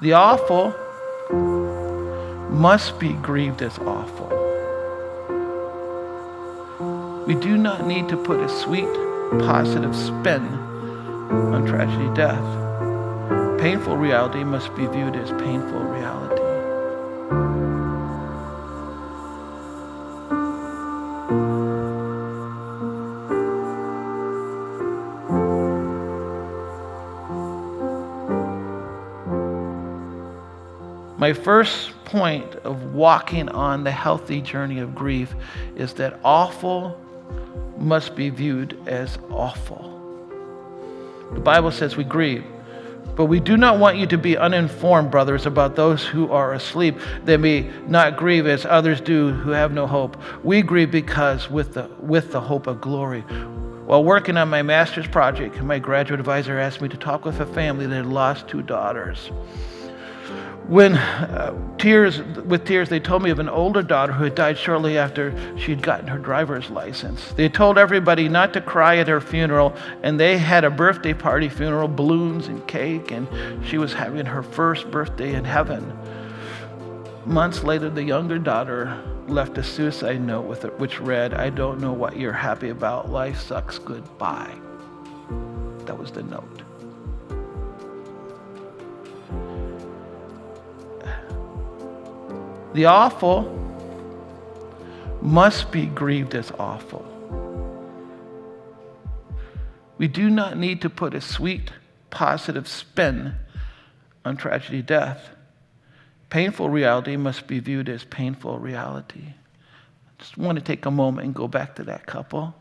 The awful must be grieved as awful. We do not need to put a sweet, positive spin on tragedy, death. Painful reality must be viewed as painful reality. My first point of walking on the healthy journey of grief is that awful must be viewed as awful. The Bible says we grieve, but we do not want you to be uninformed, brothers, about those who are asleep. They may not grieve as others do who have no hope. We grieve because with the hope of glory. While working on my master's project, my graduate advisor asked me to talk with a family that had lost 2 daughters. With tears, they told me of an older daughter who had died shortly after she had gotten her driver's license. They told everybody not to cry at her funeral, and they had a birthday party funeral, balloons and cake, and she was having her first birthday in heaven. Months later, the younger daughter left a suicide note with it, which read, "I don't know what you're happy about. Life sucks. Goodbye." That was the note. The awful must be grieved as awful. We do not need to put a sweet, positive spin on tragedy, death. Painful reality must be viewed as painful reality. I just want to take a moment and go back to that couple.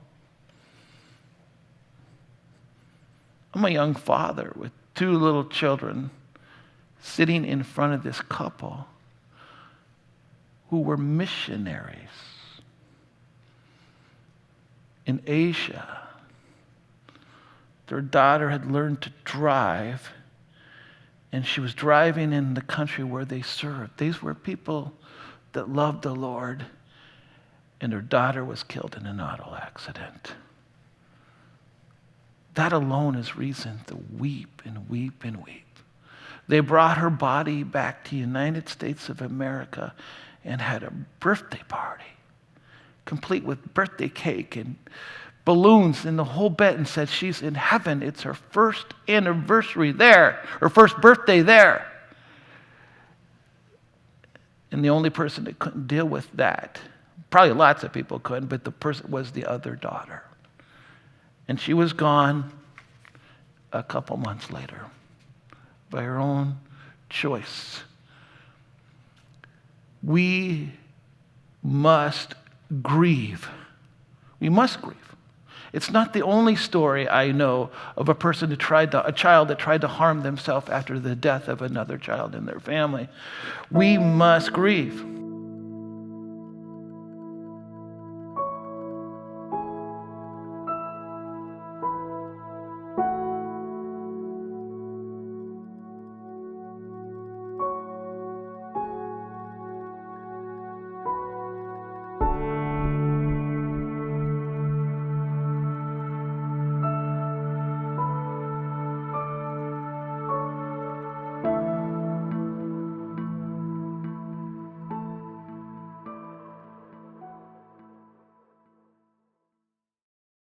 I'm a young father with 2 little children sitting in front of this couple who were missionaries in Asia. Their daughter had learned to drive, and she was driving in the country where they served. These were people that loved the Lord, and her daughter was killed in an auto accident. That alone is reason to weep and weep and weep. They brought her body back to the United States of America and had a birthday party, complete with birthday cake and balloons and the whole bit, and said she's in heaven. It's her first anniversary there, her first birthday there. And the only person that couldn't deal with that, probably lots of people couldn't, but the person was the other daughter. And she was gone a couple months later by her own choice. We must grieve. We must grieve. It's not the only story I know of a child that tried to harm themselves after the death of another child in their family. We must grieve.